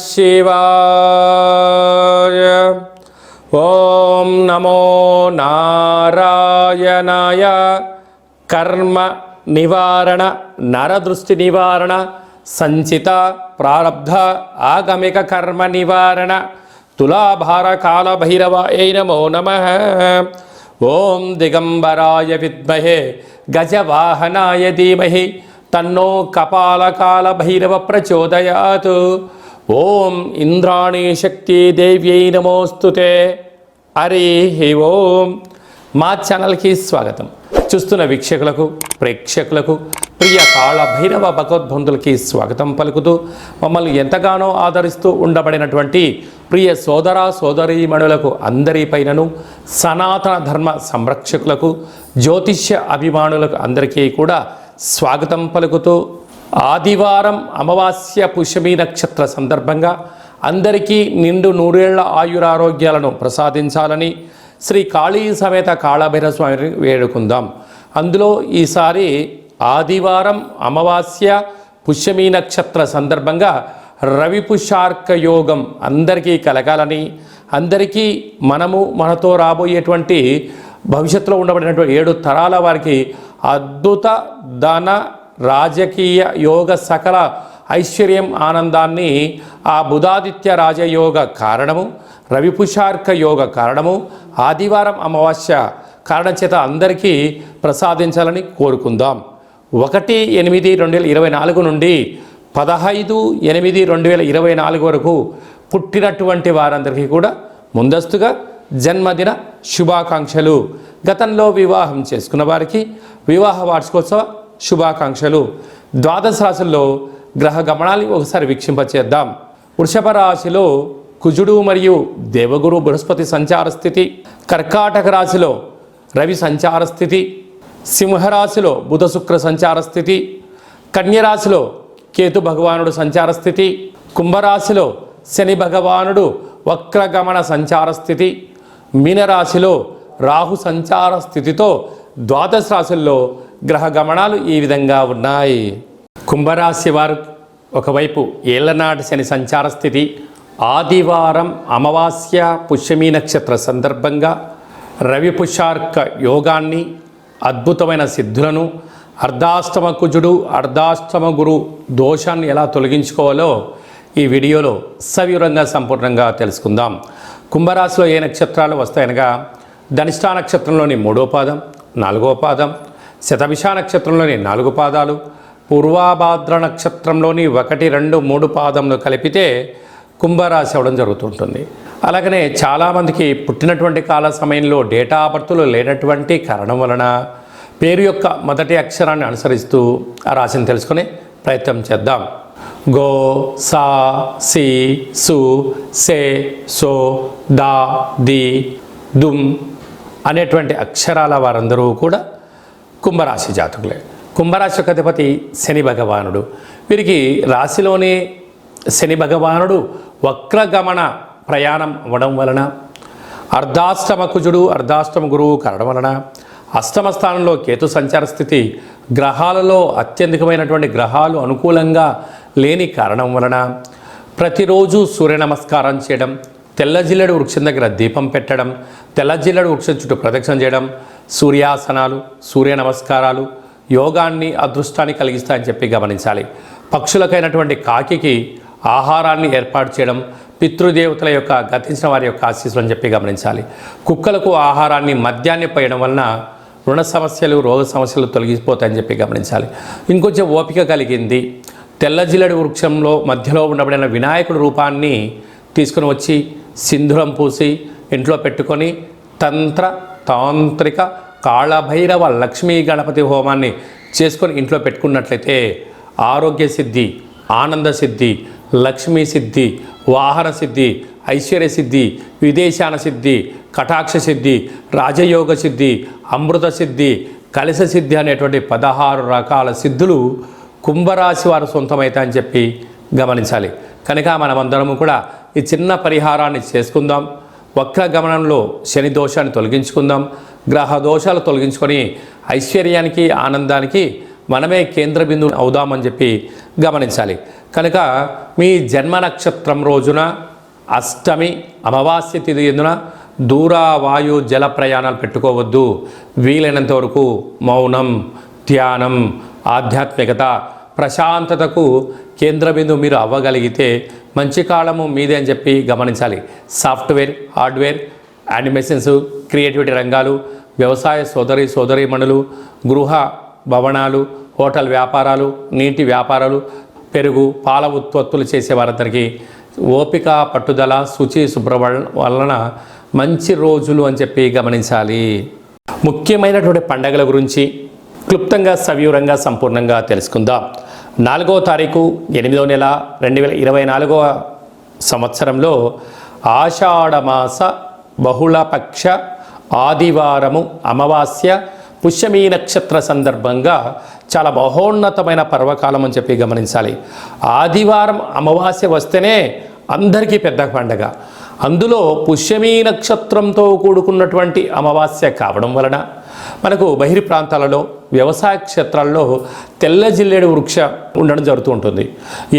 శివాయ. ఓం నమో నారాయణాయ. కర్మ నివారణ, నరదృష్టి నివారణ, సంచిత ప్రారబ్ధ ఆగమిక కర్మ నివారణ, తులాభార కాల భైరవాయ నమో నమః. ఓం దిగంబరాయ విద్మహే గజవాహనాయ ధీమహి తన్నో కపాలకాల భైరవ ప్రచోదయాత్. ఓం ఇంద్రాణీ శక్తి దేవ్యై నమోస్తుతే. హరి ఓం. మా ఛానల్కి స్వాగతం. చూస్తున్న వీక్షకులకు, ప్రేక్షకులకు, ప్రియ కాళ భైరవ భగవద్బంధులకి స్వాగతం పలుకుతూ మమ్మల్ని ఎంతగానో ఆదరిస్తూ ఉండబడినటువంటి ప్రియ సోదర సోదరీమణులకు అందరిపైనను, సనాతన ధర్మ సంరక్షకులకు, జ్యోతిష్య అభిమానులకు అందరికీ కూడా స్వాగతం పలుకుతూ, ఆదివారం అమావాస్య పుష్యమి నక్షత్ర సందర్భంగా అందరికీ నిండు నూరేళ్ల ఆయురారోగ్యాలను ప్రసాదించాలని శ్రీ కాళీ సమేత కాళభైరవ స్వామిని వేడుకుందాం. అందులో ఈసారి ఆదివారం అమావాస్య పుష్యమి నక్షత్ర సందర్భంగా రవి పుష్యార్క యోగం అందరికీ కలగాలని, అందరికీ మనతో రాబోయేటువంటి భవిష్యత్తులో ఉండబడినటువంటి 7 తరాల వారికి అద్భుత ధన రాజకీయ యోగ సకల ఐశ్వర్యం ఆనందాన్ని ఆ బుధాదిత్య రాజయోగ కారణము, రవిపుషార్క యోగ కారణము, ఆదివారం అమావాస్య కారణం చేత అందరికీ ప్రసాదించాలని కోరుకుందాం. 1/8/2024 నుండి 15/8/2024 వరకు పుట్టినటువంటి వారందరికీ కూడా ముందస్తుగా జన్మదిన శుభాకాంక్షలు. గతంలో వివాహం చేసుకున్న వారికి వివాహ వార్షికోత్సవ శుభాకాంక్షలు. ద్వాదశ రాశుల్లో గ్రహ గమనాన్ని ఒకసారి వీక్షింపచేద్దాం. వృషభ రాశిలో కుజుడు మరియు దేవగురు బృహస్పతి సంచార స్థితి, కర్కాటక రాశిలో రవి సంచార స్థితి, సింహరాశిలో బుధ శుక్ర సంచార స్థితి, కన్యరాశిలో కేతు భగవానుడు సంచార స్థితి, కుంభరాశిలో శని భగవానుడు వక్రగమన సంచార స్థితి, మీనరాశిలో రాహు సంచార స్థితితో ద్వాదశ రాశుల్లో గ్రహ గమనాలు ఈ విధంగా ఉన్నాయి. కుంభరాశి వారు ఒకవైపు ఏళ్లనాటి శని సంచార స్థితి, ఆదివారం అమావాస్య పుష్యమి నక్షత్ర సందర్భంగా రవి పుష్యార్క యోగాన్ని, అద్భుతమైన సిద్ధులను, అర్ధాష్టమ కుజుడు అర్ధాష్టమ గురు దోషాన్ని ఎలా తొలగించుకోవాలో ఈ వీడియోలో సవివరంగా సంపూర్ణంగా తెలుసుకుందాం. కుంభరాశిలో ఏ నక్షత్రాలు వస్తాయనగా ధనిష్టా నక్షత్రంలోని 3వ పాదం, 4వ పాదం, శతభిష నక్షత్రంలోని 4 పాదాలు, పూర్వాభాద్ర నక్షత్రంలోని 1, 2, 3 పాదములు కలిపితే కుంభరాశి అవ్వడం జరుగుతుంటుంది. అలాగనే చాలామందికి పుట్టినటువంటి కాల సమయంలో డేటా బర్త్లు లేనటువంటి కారణం వలన పేరు యొక్క మొదటి అక్షరాన్ని అనుసరిస్తూ ఆ రాశిని తెలుసుకునే ప్రయత్నం చేద్దాం. గో, సా, సి, సు, సే, సో, దా, ది, దుమ్ అనేటువంటి అక్షరాల వారందరూ కూడా కుంభరాశి జాతకులే. కుంభరాశి యొక్క అధిపతి శని భగవానుడు. వీరికి రాశిలోనే శని భగవానుడు వక్రగమన ప్రయాణం అవ్వడం వలన, అర్ధాష్టమ కుజుడు అర్ధాష్టమ గురువు కావడం వలన, అష్టమ స్థానంలో కేతు సంచార స్థితి, గ్రహాలలో అత్యధికమైనటువంటి గ్రహాలు అనుకూలంగా లేని కారణం వలన ప్రతిరోజు సూర్య నమస్కారం చేయడం, తెల్ల జిల్లెడు వృక్షం దగ్గర దీపం పెట్టడం, తెల్ల జిల్లెడు వృక్షం చుట్టూ ప్రదక్షిణ చేయడం, సూర్యాసనాలు, సూర్య నమస్కారాలు యోగాన్ని, అదృష్టాన్ని కలిగిస్తాయని చెప్పి గమనించాలి. పక్షులకైనటువంటి కాకికి ఆహారాన్ని ఏర్పాటు చేయడం, పితృదేవతల యొక్క గతించిన వారి యొక్క ఆశీస్సులు అని చెప్పి గమనించాలి. కుక్కలకు ఆహారాన్ని, మద్యాన్ని పోయడం వలన రుణ సమస్యలు, రోగ సమస్యలు తొలగిపోతాయని చెప్పి గమనించాలి. ఇంకొంచెం ఓపిక కలిగింది, తెల్ల జిల్లెడు వృక్షంలో మధ్యలో ఉండబడిన వినాయకుడి రూపాన్ని తీసుకుని వచ్చి సింధూరం పూసి ఇంట్లో పెట్టుకొని తాంత్రిక కాళభైరవ లక్ష్మీ గణపతి హోమాన్ని చేసుకొని ఇంట్లో పెట్టుకున్నట్లయితే ఆరోగ్య సిద్ధి, ఆనంద సిద్ధి, లక్ష్మీ సిద్ధి, వాహన సిద్ధి, ఐశ్వర్య సిద్ధి, విదేశాన సిద్ధి, కటాక్ష సిద్ధి, రాజయోగ సిద్ధి, అమృత సిద్ధి, కలశ సిద్ధి అనేటువంటి 16 రకాల సిద్ధులు కుంభరాశి వారు సొంతమవుతాయని చెప్పి గమనించాలి. కనుక మనమందరము కూడా ఈ చిన్న పరిహారాన్ని చేసుకుందాం. వక్ర గమనంలో శని దోషాన్ని తొలగించుకుందాం. గ్రహ దోషాలు తొలగించుకొని ఐశ్వర్యానికి, ఆనందానికి మనమే కేంద్ర బిందువు అవుదామని చెప్పి గమనించాలి. కనుక మీ జన్మ నక్షత్రం రోజున అష్టమి అమావాస్య తిథి ఎందున దూర వాయు జల ప్రయాణాలు పెట్టుకోవద్దు. వీలైనంత వరకు మౌనం, ధ్యానం, ఆధ్యాత్మికత, ప్రశాంతతకు కేంద్ర బిందువు మీరు అవ్వగలిగితే మంచి కాలము మీదే అని చెప్పి గమనించాలి. సాఫ్ట్వేర్, హార్డ్వేర్, యానిమేషన్స్, క్రియేటివిటీ రంగాలు, వ్యవసాయ సోదరీమణులు, గృహ భవనాలు, హోటల్ వ్యాపారాలు, నీటి వ్యాపారాలు, పెరుగు, పాల ఉత్పత్తులు చేసే వారందరికీ ఓపిక, పట్టుదల, శుచి, శుభ్రం వలన మంచి రోజులు అని చెప్పి గమనించాలి. ముఖ్యమైనటువంటి పండగల గురించి క్లుప్తంగా సవివరంగా సంపూర్ణంగా తెలుసుకుందాం. 4వ తారీఖు 8వ నెల 2024 సంవత్సరంలో ఆషాఢమాస బహుళపక్ష ఆదివారము అమావాస్య పుష్యమీ నక్షత్ర సందర్భంగా చాలా మహోన్నతమైన పర్వకాలం అని చెప్పి గమనించాలి. ఆదివారం అమావాస్య వస్తేనే అందరికీ పెద్ద పండగ. అందులో పుష్యమీ నక్షత్రంతో కూడుకున్నటువంటి అమావాస్య కావడం వలన మనకు బహిర్ ప్రాంతాలలో వ్యవసాయ క్షేత్రాల్లో తెల్ల జిల్లేడు వృక్ష ఉండడం జరుగుతూ ఉంటుంది.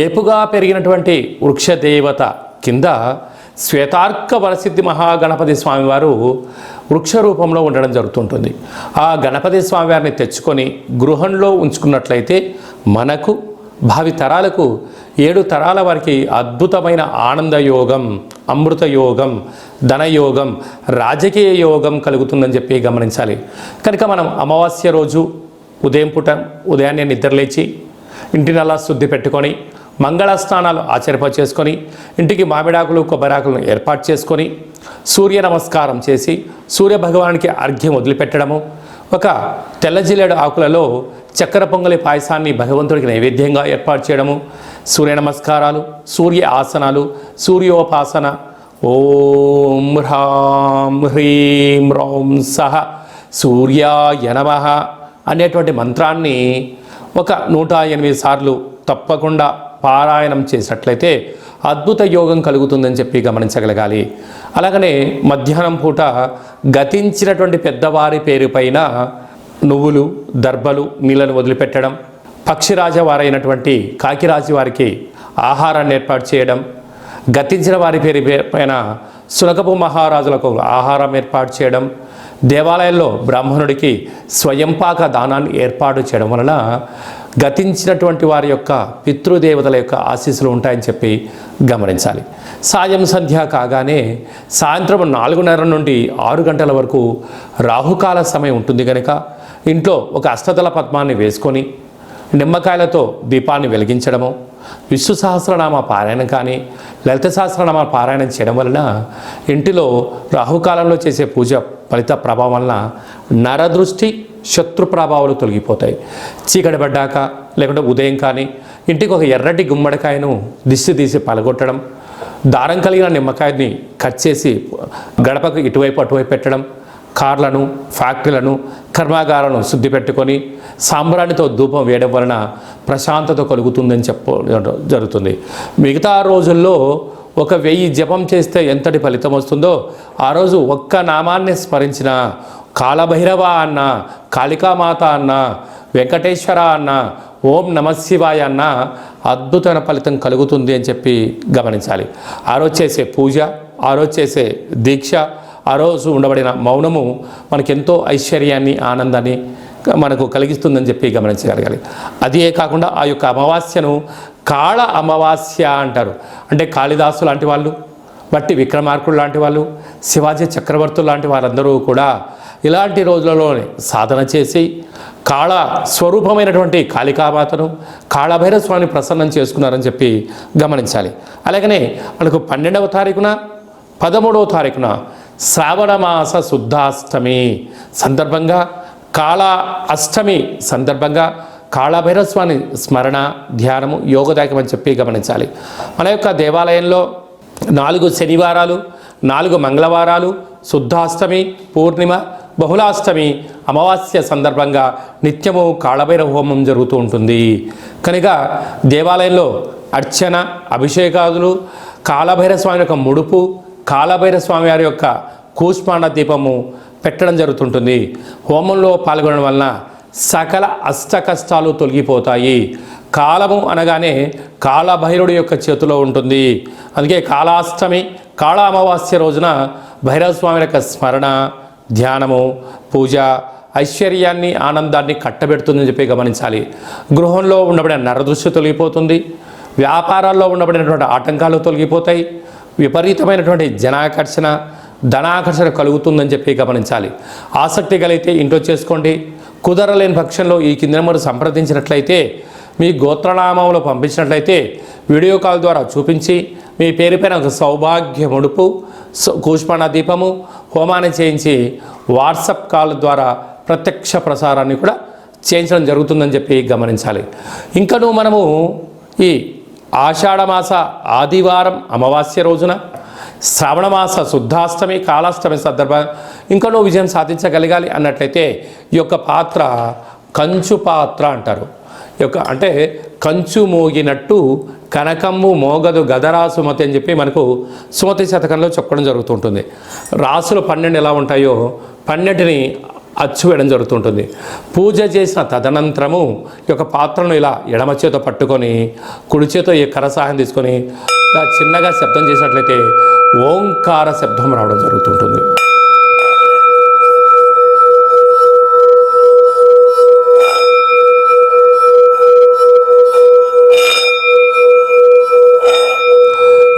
ఏపుగా పెరిగినటువంటి వృక్ష దేవత కింద శ్వేతార్క వరసిద్ధి మహాగణపతి స్వామివారు వృక్ష రూపంలో ఉండడం జరుగుతుంటుంది. ఆ గణపతి స్వామివారిని తెచ్చుకొని గృహంలో ఉంచుకున్నట్లయితే మనకు భావి తరాలకు 7 తరాల వారికి అద్భుతమైన ఆనంద యోగం, అమృత యోగం, ధనయోగం, రాజకీయ యోగం కలుగుతుందని చెప్పి గమనించాలి. కనుక మనం అమావాస్య రోజు ఉదయాన్నే నిద్రలేచి ఇంటినల్లా శుద్ధి పెట్టుకొని మంగళ స్నానాలు చేసుకొని ఇంటికి మామిడాకులు, కొబ్బరాకులను ఏర్పాటు చేసుకొని సూర్య నమస్కారం చేసి సూర్య భగవానికి అర్ఘ్యం వదిలిపెట్టడము, ఒక తెల్ల జిల్లేడు ఆకులలో చక్కెర పొంగలి పాయసాన్ని భగవంతుడికి నైవేద్యంగా ఏర్పాటు చేయడము, సూర్య నమస్కారాలు, సూర్య ఆసనాలు, సూర్యోపాసన, ఓం హ్రాం హ్రీం రౌం సహ సూర్యాయ నమః అనేటువంటి మంత్రాన్ని ఒక 108 సార్లు తప్పకుండా పారాయణం చేసినట్లయితే అద్భుత యోగం కలుగుతుందని చెప్పి గమనించగలగాలి. అలాగనే మధ్యాహ్నం పూట గతించినటువంటి పెద్దవారి పేరు పైన నువ్వులు, దర్భలు, నీళ్ళను వదిలిపెట్టడం, పక్షిరాజ వారైనటువంటి కాకిరాజు వారికి ఆహారాన్ని ఏర్పాటు చేయడం, గతించిన వారి పేరు పైన సునకపు మహారాజులకు ఆహారం ఏర్పాటు చేయడం, దేవాలయంలో బ్రాహ్మణుడికి స్వయంపాక దానాన్ని ఏర్పాటు చేయడం వలన గతించినటువంటి వారి యొక్క పితృదేవతల యొక్క ఆశీస్సులు ఉంటాయని చెప్పి గమనించాలి. సాయం సంధ్య కాగానే సాయంత్రం 4:30 నుండి 6 గంటల వరకు రాహుకాల సమయం ఉంటుంది కనుక ఇంట్లో ఒక అష్టదళ పద్మాన్ని వేసుకొని నిమ్మకాయలతో దీపాన్ని వెలిగించడము, విష్ణు సహస్రనామ పారాయణం కానీ లలిత సహస్రనామ పారాయణం చేయడం వలన ఇంటిలో రాహుకాలంలో చేసే పూజ ఫలిత ప్రభావం వలన నరదృష్టి, శత్రు ప్రభావాలు తొలగిపోతాయి. చీకటి పడ్డాక లేకుంటే ఉదయం కానీ ఇంటికి ఒక ఎర్రటి గుమ్మడికాయను దిష్టి తీసి పలగొట్టడం, దారం కలిగిన నిమ్మకాయని కట్ చేసి గడపకు ఇటువైపు అటువైపు పెట్టడం, కార్లను, ఫ్యాక్టరీలను, కర్మాగారాలను శుద్ధి పెట్టుకొని సాంబ్రాణితో ధూపం వేయడం వలన ప్రశాంతత కలుగుతుందని జరుగుతుంది. మిగతా రోజుల్లో 1000 జపం చేస్తే ఎంతటి ఫలితం వస్తుందో ఆ రోజు ఒక్క నామాన్ని స్మరించిన కాళభైరవ అన్న, కాళికామాత అన్న, వెంకటేశ్వర అన్న, ఓం నమశివాయ అన్న అద్భుతమైన ఫలితం కలుగుతుంది అని చెప్పి గమనించాలి. ఆ రోజు చేసే పూజ, ఆ రోజు చేసే దీక్ష, ఆ రోజు ఉండబడిన మౌనము మనకెంతో ఐశ్వర్యాన్ని, ఆనందాన్ని మనకు కలిగిస్తుందని చెప్పి గమనించగలగాలి. అదే కాకుండా ఆ యొక్క అమావాస్యను కాళ అమావాస్య అంటారు. అంటే కాళిదాసు లాంటి వాళ్ళు, బట్టి విక్రమార్కుడు లాంటి వాళ్ళు, శివాజీ చక్రవర్తులు లాంటి వారందరూ కూడా ఇలాంటి రోజులలోనే సాధన చేసి కాళ స్వరూపమైనటువంటి కాళికామాతను, కాళభైరవ స్వామిని ప్రసన్నం చేసుకున్నారని చెప్పి గమనించాలి. అలాగనే మనకు 12వ తారీఖున 13వ తారీఖున శ్రావణమాస శుద్ధాష్టమి సందర్భంగా, కాళ అష్టమి సందర్భంగా కాళభైరవ స్వామి స్మరణ, ధ్యానము యోగదాయకం అని చెప్పి గమనించాలి. మన యొక్క దేవాలయంలో 4 శనివారాలు, 4 మంగళవారాలు, శుద్ధాష్టమి, పూర్ణిమ, బహుళాష్టమి, అమావాస్య సందర్భంగా నిత్యము కాళభైరవ హోమం జరుగుతూ ఉంటుంది. కనుక దేవాలయంలో అర్చన, అభిషేకాదులు, కాళభైరవ స్వామి యొక్క ముడుపు, కాళభైరవ స్వామి వారి యొక్క కూష్మాండ దీపము పెట్టడం జరుగుతుంటుంది. హోమంలో పాల్గొనడం వలన సకల అష్ట కష్టాలు తొలగిపోతాయి. కాలము అనగానే కాళభైరవుడి యొక్క చేతిలో ఉంటుంది. అందుకే కాళాష్టమి, కాళ అమావాస్య రోజున భైరవ స్వామి యొక్క స్మరణ, ధ్యానము, పూజ ఐశ్వర్యాన్ని, ఆనందాన్ని కట్టబెడుతుందని చెప్పి గమనించాలి. గృహంలో ఉండబడిన నరదృష్టి తొలగిపోతుంది. వ్యాపారాల్లో ఉండబడినటువంటి ఆటంకాలు తొలగిపోతాయి. విపరీతమైనటువంటి జనాకర్షణ, ధనాకర్షణ కలుగుతుందని చెప్పి గమనించాలి. ఆసక్తి కలిగితే ఇంట్లో చేసుకోండి. కుదరలేని పక్షంలో ఈ కింద నెంబర్ సంప్రదించినట్లయితే, మీ గోత్రనామంలో పంపించినట్లయితే వీడియో కాల్ ద్వారా చూపించి మీ పేరుపైన ఒక సౌభాగ్య ముడుపు, కూష్మాండ దీపము, హోమాన్ని చేయించి వాట్సాప్ కాల్ ద్వారా ప్రత్యక్ష ప్రసారాన్ని కూడా చేయించడం జరుగుతుందని చెప్పి గమనించాలి. ఇంకనూ మనము ఈ ఆషాఢమాస ఆదివారం అమావాస్య రోజున, శ్రావణమాస శుద్ధాష్టమి, కాళాష్టమి సందర్భంగా ఇంకనూ విజయం సాధించగలగాలి అన్నట్లయితే ఈ యొక్క పాత్ర కంచు పాత్ర అంటారు. అంటే కంచు మోగినట్టు కనకమ్ము మోగదు గదరా సుమతి అని చెప్పి మనకు సుమతి శతకంలో చెప్పడం జరుగుతుంటుంది. రాసులు 12 ఎలా ఉంటాయో 12ని అచ్చు వేయడం జరుగుతుంటుంది. పూజ చేసిన తదనంతరము ఈ యొక్క పాత్రను ఇలా ఎడమ చేతో పట్టుకొని కుడి చేతో ఈ కర సహాయం తీసుకొని చిన్నగా శబ్దం చేసినట్లయితే ఓంకార శబ్దం రావడం జరుగుతుంటుంది.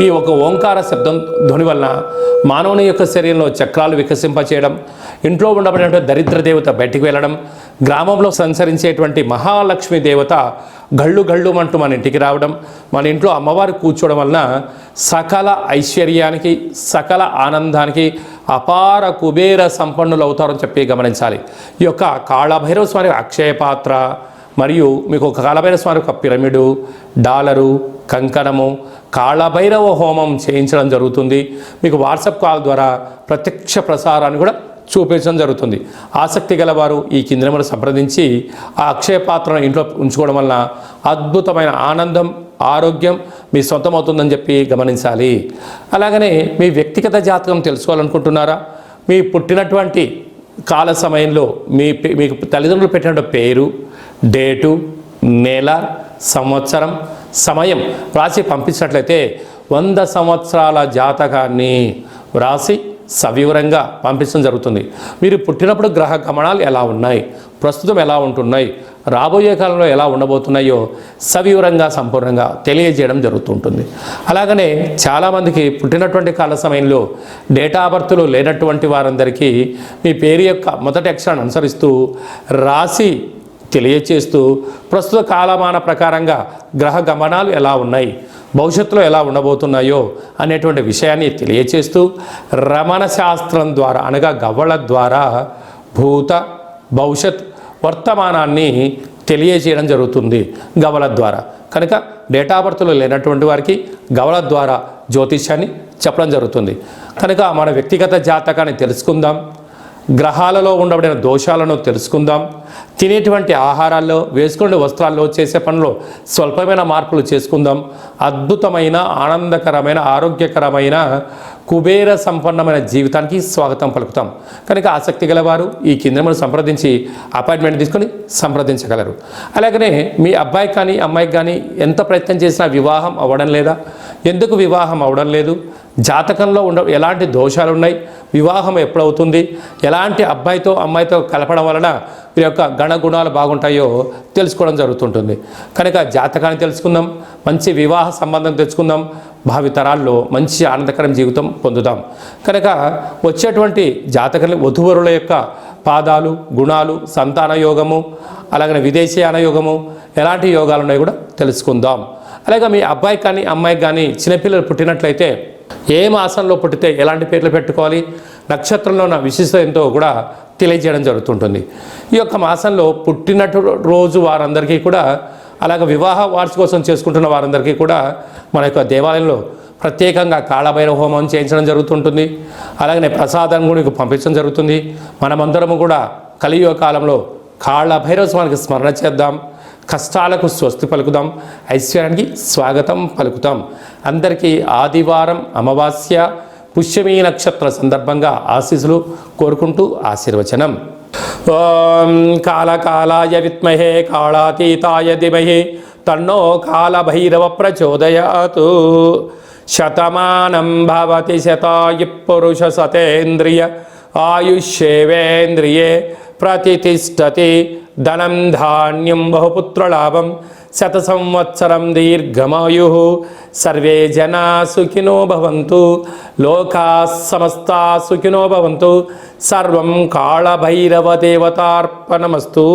ఈ ఒక ఓంకార శబ్దం ధ్వని వలన మానవుని యొక్క శరీరంలో చక్రాలు వికసింపచేయడం, ఇంట్లో ఉండబడినటువంటి దరిద్ర దేవత బయటికి వెళ్ళడం, గ్రామంలో సంచరించేటువంటి మహాలక్ష్మి దేవత గళ్ళు గళ్ళుమంటూ మన ఇంటికి రావడం, మన ఇంట్లో అమ్మవారు కూర్చోవడం వలన సకల ఐశ్వర్యానికి, సకల ఆనందానికి అపార కుబేర సంపన్నులు అవుతారని చెప్పి గమనించాలి. ఈ యొక్క కాళభైరవ స్వామి అక్షయ పాత్ర మరియు మీకు ఒక కాళభైరవ స్వామి ఒక పిరమిడు, డాలరు, కంకణము, కాళభైరవ హోమం చేయించడం జరుగుతుంది. మీకు వాట్సాప్ కాల్ ద్వారా ప్రత్యక్ష ప్రసారాన్ని కూడా చూపించడం జరుగుతుంది. ఆసక్తి గలవారు ఈ కింద నెంబర్ సంప్రదించి ఆ అక్షయ పాత్రను ఇంట్లో ఉంచుకోవడం వలన అద్భుతమైన ఆనందం, ఆరోగ్యం మీ సొంతం అవుతుందని చెప్పి గమనించాలి. అలాగనే మీ వ్యక్తిగత జాతకం తెలుసుకోవాలనుకుంటున్నారా? మీ పుట్టినటువంటి కాల సమయంలో మీకు తల్లిదండ్రులు పెట్టిన పేరు, డేటు, నెల, సంవత్సరం, సమయం వ్రాసి పంపించినట్లయితే 100 సంవత్సరాల జాతకాన్ని వ్రాసి సవివరంగా పంపించడం జరుగుతుంది. మీరు పుట్టినప్పుడు గ్రహ గమనాలు ఎలా ఉన్నాయి, ప్రస్తుతం ఎలా ఉంటున్నాయి, రాబోయే కాలంలో ఎలా ఉండబోతున్నాయో సవివరంగా సంపూర్ణంగా తెలియజేయడం జరుగుతుంటుంది. అలాగనే చాలామందికి పుట్టినటువంటి కాల సమయంలో డేటా బర్త్లు లేనటువంటి వారందరికీ మీ పేరు యొక్క మొదటి అక్షరాన్ని అనుసరిస్తూ రాసి తెలియచేస్తూ ప్రస్తుత కాలమాన ప్రకారంగా గ్రహ గమనాలు ఎలా ఉన్నాయి, భవిష్యత్తులో ఎలా ఉండబోతున్నాయో అనేటువంటి విషయాన్ని తెలియచేస్తూ రమణ శాస్త్రం ద్వారా అనగా గవ్వల ద్వారా భూత, భవిష్యత్, వర్తమానాన్ని తెలియజేయడం జరుగుతుంది గవ్వల ద్వారా. కనుక డేటా బర్త్లు లేనటువంటి వారికి గవ్వల ద్వారా జ్యోతిష్యాన్ని చెప్పడం జరుగుతుంది. కనుక మన వ్యక్తిగత జాతకాన్ని తెలుసుకుందాం, గ్రహాలలో ఉండబడిన దోషాలను తెలుసుకుందాం, తినేటువంటి ఆహారాల్లో, వేసుకునే వస్త్రాల్లో, చేసే పనుల్లో స్వల్పమైన మార్పులు చేసుకుందాం. అద్భుతమైన, ఆనందకరమైన, ఆరోగ్యకరమైన, కుబేర సంపన్నమైన జీవితానికి స్వాగతం పలుకుతాం. కనుక ఆసక్తి గలవారు ఈ కింద సంప్రదించి అపాయింట్మెంట్ తీసుకొని సంప్రదించగలరు. అలాగనే మీ అబ్బాయికి కానీ అమ్మాయికి కానీ ఎంత ప్రయత్నం చేసినా వివాహం అవ్వడం లేదా? ఎందుకు వివాహం అవ్వడం లేదు? జాతకంలో ఎలాంటి దోషాలు ఉన్నాయి, వివాహం ఎప్పుడవుతుంది, ఎలాంటి అబ్బాయితో అమ్మాయితో కలపడం వలన వీరి యొక్క గణగుణాలు బాగుంటాయో తెలుసుకోవడం జరుగుతుంటుంది. కనుక జాతకాన్ని తెలుసుకుందాం, మంచి వివాహ సంబంధం తెచ్చుకుందాం, భావితరాల్లో మంచి ఆనందకరం జీవితం పొందుదాం. కనుక వచ్చేటువంటి జాతకాన్ని వధూవరుల యొక్క పాదాలు, గుణాలు, సంతాన యోగము, అలాగే విదేశీయాన యోగము, ఎలాంటి యోగాలు ఉన్నాయో కూడా తెలుసుకుందాం. అలాగే మీ అబ్బాయి కానీ అమ్మాయికి కానీ చిన్నపిల్లలు పుట్టినట్లయితే ఏ మాసంలో పుట్టితే ఎలాంటి పేర్లు పెట్టుకోవాలి, నక్షత్రంలో ఉన్న విశిష్టత ఎంతో కూడా తెలియజేయడం జరుగుతుంటుంది. ఈ యొక్క మాసంలో పుట్టినట్టు రోజు వారందరికీ కూడా, అలాగే వివాహ వార్షికోత్సవం చేసుకుంటున్న వారందరికీ కూడా మన యొక్క దేవాలయంలో ప్రత్యేకంగా కాళభైరవ హోమం చేయించడం జరుగుతుంటుంది. అలాగనే ప్రసాదం కూడా పంపించడం జరుగుతుంది. మనమందరము కూడా కలియుగ కాలంలో కాళభైరవ స్వామికి స్మరణ చేద్దాం, కష్టాలకు స్వస్తి పలుకుదాం, ఐశ్వర్యానికి స్వాగతం పలుకుతాం. అందరికీ ఆదివారం అమావాస్య పుష్యమీ నక్షత్ర సందర్భంగా ఆశీస్సులు కోరుకుంటూ ఆశీర్వచనం. ఓం కాళకాలాయ విద్మహే కాళాతీతాయ ధీమహి తన్నో కాళభైరవ ప్రచోదయాత్. శతమానం భవతి శతాయు పురుష సతేంద్రియ ఆయుష్యేవేంద్రియే ప్రతిష్టతి. ధనం ధాన్యం బహుపుత్రలాభం శత సంవత్సరం దీర్ఘమాయు. సర్వే జనా సుఖినో భవంతు. లోకా సమస్తా సుఖినో భవంతు. సర్వం కాళభైరవ దేవతార్పణమస్తు.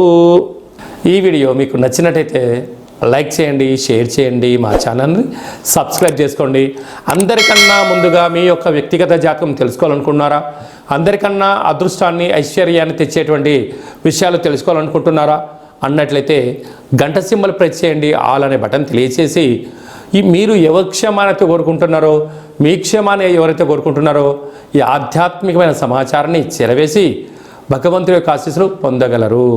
ఈ వీడియో మీకు నచ్చినట్టయితే లైక్ చేయండి, షేర్ చేయండి, మా ఛానల్ని సబ్స్క్రైబ్ చేసుకోండి. అందరికన్నా ముందుగా మీ యొక్క వ్యక్తిగత జాతకం తెలుసుకోవాలనుకుంటున్నారా? అందరికన్నా అదృష్టాన్ని, ఐశ్వర్యాన్ని తెచ్చేటువంటి విషయాలు తెలుసుకోవాలనుకుంటున్నారా అన్నట్లయితే గంట సింబల్ ప్రెస్ చేయండి. ఆల్ అనే బటన్ తెలియచేసి మీరు ఎవరి క్షేమాన్ని కోరుకుంటున్నారో, మీ క్షేమాన్ని ఎవరైతే కోరుకుంటున్నారో ఈ ఆధ్యాత్మికమైన సమాచారాన్ని చేరవేసి భగవంతుడి యొక్క ఆశీస్సులు పొందగలరు.